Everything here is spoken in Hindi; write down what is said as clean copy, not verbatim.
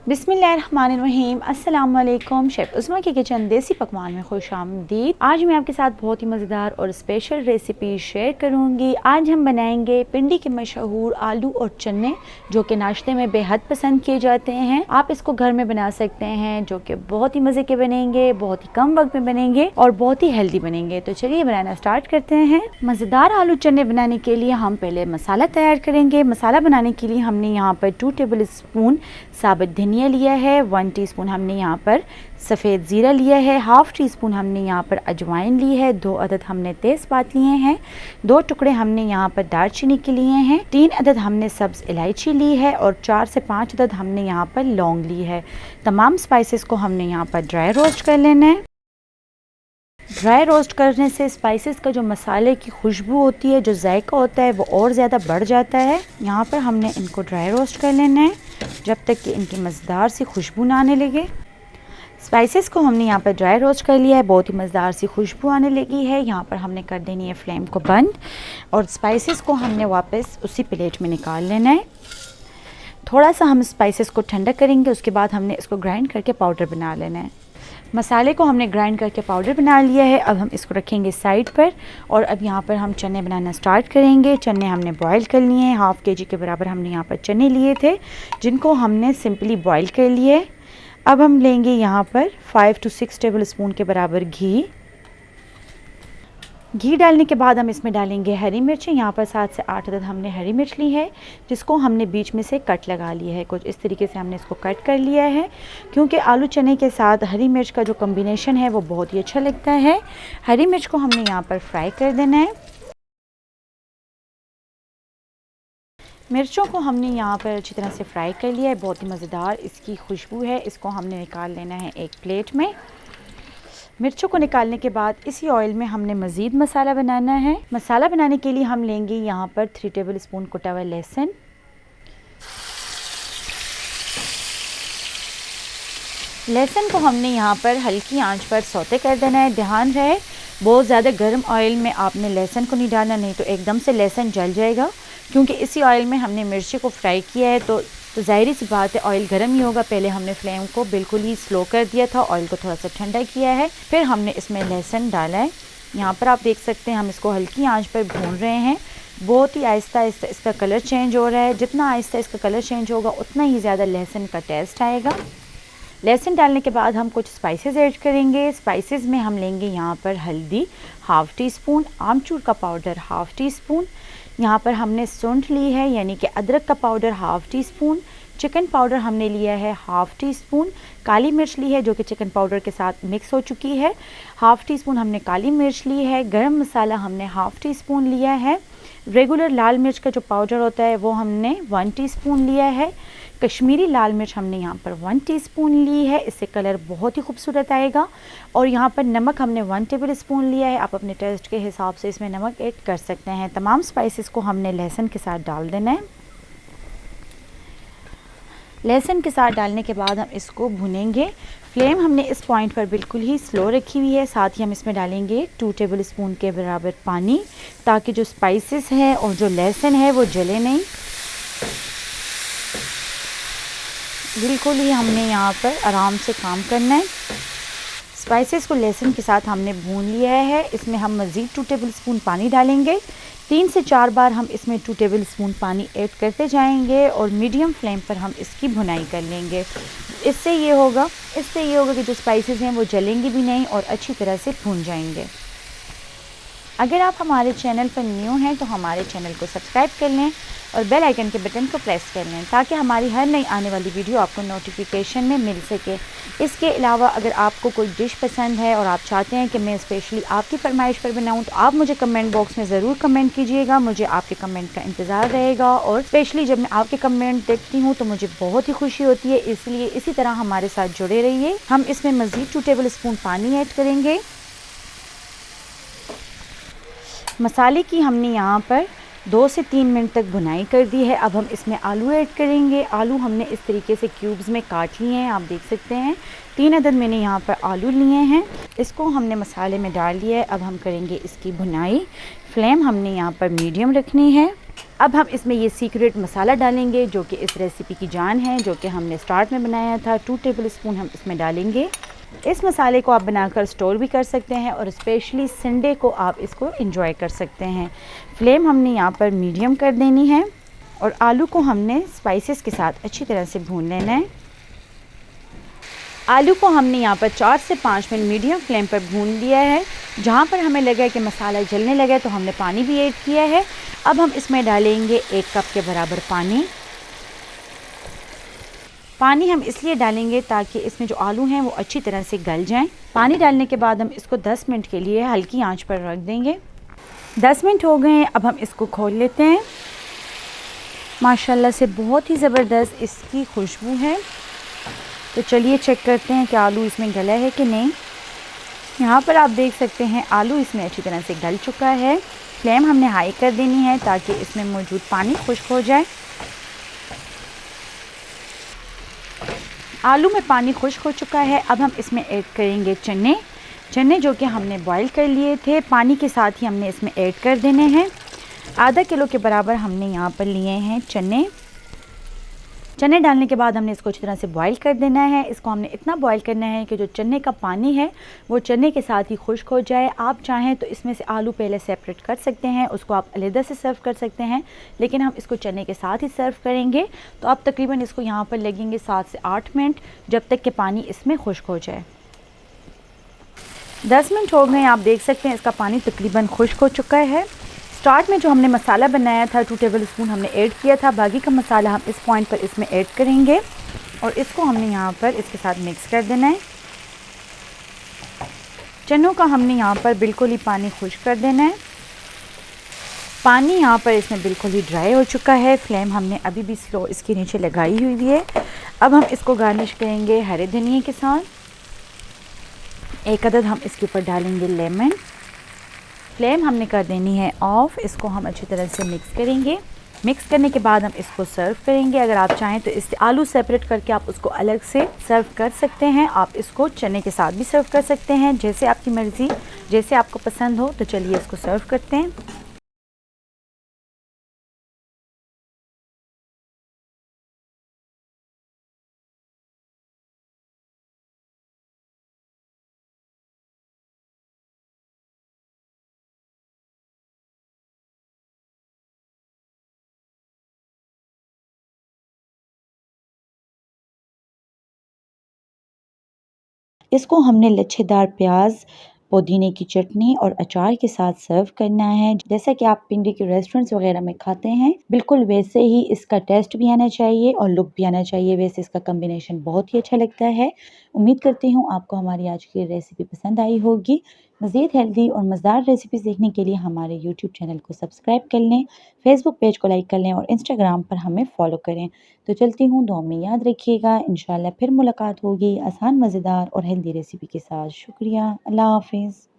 बिस्मिल्लाहिर्रहमानिर्रहीम। अस्सलाम वालेकुम। शेफ़ उस्मा की किचन देसी पकवान में खुशामदीद। आज मैं आपके साथ बहुत ही मज़ेदार और स्पेशल रेसिपी शेयर करूंगी। आज हम बनाएंगे पिंडी के मशहूर आलू और चने, जो कि नाश्ते में बेहद पसंद किए जाते हैं। आप इसको घर में बना सकते हैं, जो कि बहुत ही मज़े के बनेंगे, बहुत ही कम वक्त में बनेंगे और बहुत ही हेल्दी बनेंगे। तो चलिए बनाना स्टार्ट करते हैं। मज़ेदार आलू चने बनाने के लिए हम पहले मसाला तैयार करेंगे। मसाला बनाने के लिए हमने यहाँ पर 2 टेबल स्पून साबुत धनिया लिया है, 1 टीस्पून हमने यहाँ पर सफ़ेद ज़ीरा लिया है, हाफ़ टी स्पून हमने यहाँ पर अजवाइन ली है, 2 अदद हमने तेज़पात लिए हैं, 2 टुकड़े हमने यहाँ पर दालचीनी के लिए हैं, 3 अदद हमने सब्ज़ इलायची ली है और 4 से 5 अदद हमने यहाँ पर लौंग ली है। तमाम स्पाइसेस को हमने यहाँ पर ड्राई रोस्ट कर लेना है। ड्राई रोस्ट करने से स्पाइसेस का जो मसाले की खुशबू होती है, जो जायका होता है, वो और ज़्यादा बढ़ जाता है। यहाँ पर हमने इनको ड्राई रोस्ट कर लेना है जब तक कि इनकी मज़ेदार सी खुशबू ना आने लगे। स्पाइसेस को हमने यहाँ पर ड्राई रोस्ट कर लिया है, बहुत ही मज़ेदार सी खुशबू आने लगी है। यहाँ पर हमने कर देनी है फ्लेम को बंद और स्पाइसेस को हमने वापस उसी प्लेट में निकाल लेना है। थोड़ा सा हम स्पाइसेस को ठंडा करेंगे, उसके बाद हमने इसको ग्राइंड करके पाउडर बना लेना है। मसाले को हमने ग्राइंड करके पाउडर बना लिया है। अब हम इसको रखेंगे साइड पर और अब यहाँ पर हम चने बनाना स्टार्ट करेंगे। चने हमने बॉईल कर लिए हैं, हाफ़ केजी के बराबर हमने यहाँ पर चने लिए थे, जिनको हमने सिंपली बॉईल कर लिए। अब हम लेंगे यहाँ पर 5 to 6 टेबल स्पून के बराबर घी डालने के बाद हम इसमें डालेंगे हरी मिर्चें। यहाँ पर 7 से 8 अदद हमने हरी मिर्च ली है, जिसको हमने बीच में से कट लगा लिया है। कुछ इस तरीके से हमने इसको कट कर लिया है, क्योंकि आलू चने के साथ हरी मिर्च का जो कॉम्बिनेशन है वो बहुत ही अच्छा लगता है। हरी मिर्च को हमने यहाँ पर फ्राई कर देना है। मिर्चों को हमने यहाँ पर अच्छी तरह से फ्राई कर लिया है, बहुत ही मज़ेदार इसकी खुशबू है। इसको हमने निकाल लेना है एक प्लेट में। मिर्चों को निकालने के बाद इसी ऑयल में हमने मज़ीद मसाला बनाना है। मसाला बनाने के लिए हम लेंगे यहाँ पर 3 टेबल स्पून कुटा हुआ लहसुन, लहसुन को हमने यहाँ पर हल्की आंच पर सौते कर देना है। ध्यान रहे, बहुत ज़्यादा गर्म ऑयल में आपने लहसुन को नहीं डालना, नहीं तो एकदम से लहसुन जल जाएगा। क्योंकि इसी ऑयल में हमने मिर्ची को फ्राई किया है, तो ज़ाहिर सी बात है ऑयल गर्म ही होगा। पहले हमने फ्लेम को बिल्कुल ही स्लो कर दिया था, ऑयल को थोड़ा सा ठंडा किया है, फिर हमने इसमें लहसुन डाला है। यहाँ पर आप देख सकते हैं हम इसको हल्की आंच पर भून रहे हैं। बहुत ही आहिस्ता आहिस्ता इसका कलर चेंज हो रहा है। जितना आहिस्ता इसका कलर चेंज होगा उतना ही ज़्यादा लहसुन का टेस्ट आएगा। लहसुन डालने के बाद हम कुछ स्पाइसेस ऐड करेंगे। स्पाइसेस में हम लेंगे यहाँ पर हल्दी हाफ़ टी स्पून, आमचूर का पाउडर हाफ़ टी स्पून, यहाँ पर हमने सूंठ ली है यानी कि अदरक का powder half tea spoon, chicken powder हमने लिया है हाफ़ टी स्पून, काली मिर्च ली है जो कि चिकन पाउडर के साथ मिक्स हो चुकी है, हाफ़ टी स्पून हमने काली मिर्च ली है, गरम मसाला हमने हाफ़ टी स्पून लिया है, रेगुलर लाल मिर्च का जो पाउडर होता है वो हमने 1 टीस्पून लिया है, कश्मीरी लाल मिर्च हमने यहाँ पर 1 टीस्पून ली है, इससे कलर बहुत ही खूबसूरत आएगा। और यहाँ पर नमक हमने 1 टेबल स्पून लिया है। आप अपने टेस्ट के हिसाब से इसमें नमक ऐड कर सकते हैं। तमाम स्पाइसेस को हमने लहसुन के साथ डाल देना है। लहसुन के साथ डालने के बाद हम इसको भुनेंगे। फ्लेम हमने इस पॉइंट पर बिल्कुल ही स्लो रखी हुई है। साथ ही हम इसमें डालेंगे 2 टेबल स्पून के बराबर पानी, ताकि जो स्पाइसेस हैं और जो लहसुन है वो जले नहीं। बिल्कुल ही हमने यहाँ पर आराम से काम करना है। स्पाइसेस को लहसुन के साथ हमने भून लिया है। इसमें हम मज़ीद 2 टेबल स्पून पानी डालेंगे। 3 से 4 बार हम इसमें 2 टेबल स्पून पानी ऐड करते जाएंगे और मीडियम फ्लेम पर हम इसकी भुनाई कर लेंगे। इससे ये होगा कि जो स्पाइसेस हैं वो जलेंगे भी नहीं और अच्छी तरह से भून जाएंगे। अगर आप हमारे चैनल पर न्यू हैं तो हमारे चैनल को सब्सक्राइब कर लें और बेल आइकन के बटन को प्रेस कर लें, ताकि हमारी हर नई आने वाली वीडियो आपको नोटिफिकेशन में मिल सके। इसके अलावा अगर आपको कोई डिश पसंद है और आप चाहते हैं कि मैं स्पेशली आपकी फरमाइश पर बनाऊं, तो आप मुझे कमेंट बॉक्स में ज़रूर कमेंट कीजिएगा। मुझे आपके कमेंट का इंतज़ार रहेगा और स्पेशली जब मैं आपके कमेंट देखती हूँ तो मुझे बहुत ही खुशी होती है। इसलिए इसी तरह हमारे साथ जुड़े रहिए। हम इसमें मज़ीद 2 टेबल स्पून पानी ऐड करेंगे। मसाले की हमने यहाँ पर 2 से 3 मिनट तक भुनाई कर दी है। अब हम इसमें आलू ऐड करेंगे। आलू हमने इस तरीके से क्यूब्स में काट लिए हैं, आप देख सकते हैं 3 अदद मैंने यहाँ पर आलू लिए हैं। इसको हमने मसाले में डाल दिया है। अब हम करेंगे इसकी भुनाई। फ्लेम हमने यहाँ पर मीडियम रखनी है। अब हम इसमें ये सीक्रेट मसाला डालेंगे जो कि इस रेसिपी की जान है, जो कि हमने स्टार्ट में बनाया था। 2 टेबल स्पून हम इसमें डालेंगे। इस मसाले को आप बनाकर स्टोर भी कर सकते हैं और स्पेशली संडे को आप इसको एंजॉय कर सकते हैं। फ्लेम हमने यहाँ पर मीडियम कर देनी है और आलू को हमने स्पाइसेस के साथ अच्छी तरह से भून लेना है। आलू को हमने यहाँ पर 4 से 5 मिनट मीडियम फ्लेम पर भून लिया है। जहाँ पर हमें लगा कि मसाला जलने लगा तो हमने पानी भी ऐड किया है। अब हम इसमें डालेंगे 1 कप के बराबर पानी। पानी हम इसलिए डालेंगे ताकि इसमें जो आलू हैं वो अच्छी तरह से गल जाएं। पानी डालने के बाद हम इसको 10 मिनट के लिए हल्की आंच पर रख देंगे। 10 मिनट हो गए हैं, अब हम इसको खोल लेते हैं। माशाल्लाह से बहुत ही ज़बरदस्त इसकी खुशबू है। तो चलिए चेक करते हैं कि आलू इसमें गला है कि नहीं। यहाँ पर आप देख सकते हैं आलू इसमें अच्छी तरह से गल चुका है। फ्लेम हमने हाई कर देनी है ताकि इसमें मौजूद पानी खुश्क हो जाए। आलू में पानी खुश्क हो चुका है। अब हम इसमें ऐड करेंगे चने जो कि हमने बॉईल कर लिए थे। पानी के साथ ही हमने इसमें ऐड कर देने हैं। आधा किलो के बराबर हमने यहाँ पर लिए हैं चने डालने के बाद हमने इसको अच्छी तरह से बॉईल कर देना है। इसको हमने इतना बॉईल करना है कि जो चने का पानी है वो चने के साथ ही खुश्क हो जाए। आप चाहें तो इसमें से आलू पहले सेपरेट कर सकते हैं, उसको आप अलग से सर्व कर सकते हैं, लेकिन हम इसको चने के साथ ही सर्व करेंगे। तो आप तकरीबन इसको यहाँ पर लगेंगे 7 से 8 मिनट, जब तक कि पानी इसमें खुश्क हो जाए। 10 मिनट हो गए, आप देख सकते हैं इसका पानी तकरीबन खुश्क हो चुका है। स्टार्ट में जो हमने मसाला बनाया था 2 टेबल स्पून हमने ऐड किया था। बाकी का मसाला हम इस पॉइंट पर इसमें ऐड करेंगे और इसको हमने यहाँ पर इसके साथ मिक्स कर देना है। चनों का हमने यहाँ पर बिल्कुल ही पानी खुश्क कर देना है। पानी यहाँ पर इसमें बिल्कुल ही ड्राई हो चुका है। फ्लेम हमने अभी भी स्लो इसके नीचे लगाई हुई है। अब हम इसको गार्निश करेंगे हरे धनिए के साथ। 1 अदद हम इसके ऊपर डालेंगे लेमन। फ्लेम हमने कर देनी है ऑफ। इसको हम अच्छी तरह से मिक्स करेंगे। मिक्स करने के बाद हम इसको सर्व करेंगे। अगर आप चाहें तो इससे आलू सेपरेट करके आप उसको अलग से सर्व कर सकते हैं। आप इसको चने के साथ भी सर्व कर सकते हैं, जैसे आपकी मर्ज़ी, जैसे आपको पसंद हो। तो चलिए इसको सर्व करते हैं। इसको हमने लच्छेदार प्याज, पुदीने की चटनी और अचार के साथ सर्व करना है। जैसा कि आप पिंडी के रेस्टोरेंट्स वगैरह में खाते हैं, बिल्कुल वैसे ही इसका टेस्ट भी आना चाहिए और लुक भी आना चाहिए। वैसे इसका कॉम्बिनेशन बहुत ही अच्छा लगता है। उम्मीद करती हूँ आपको हमारी आज की रेसिपी पसंद आई होगी। मज़ीद हेल्दी और मज़ेदार रेसिपीज़ देखने के लिए हमारे यूट्यूब चैनल को सब्सक्राइब कर लें, फेसबुक पेज को लाइक कर लें और इंस्टाग्राम पर हमें फ़ॉलो करें। तो चलती हूँ, दुआ में याद रखिएगा। इंशाल्लाह फिर मुलाकात होगी आसान, मज़ेदार और हेल्दी रेसिपी के साथ। शुक्रिया। अल्लाह हाफ़िज़।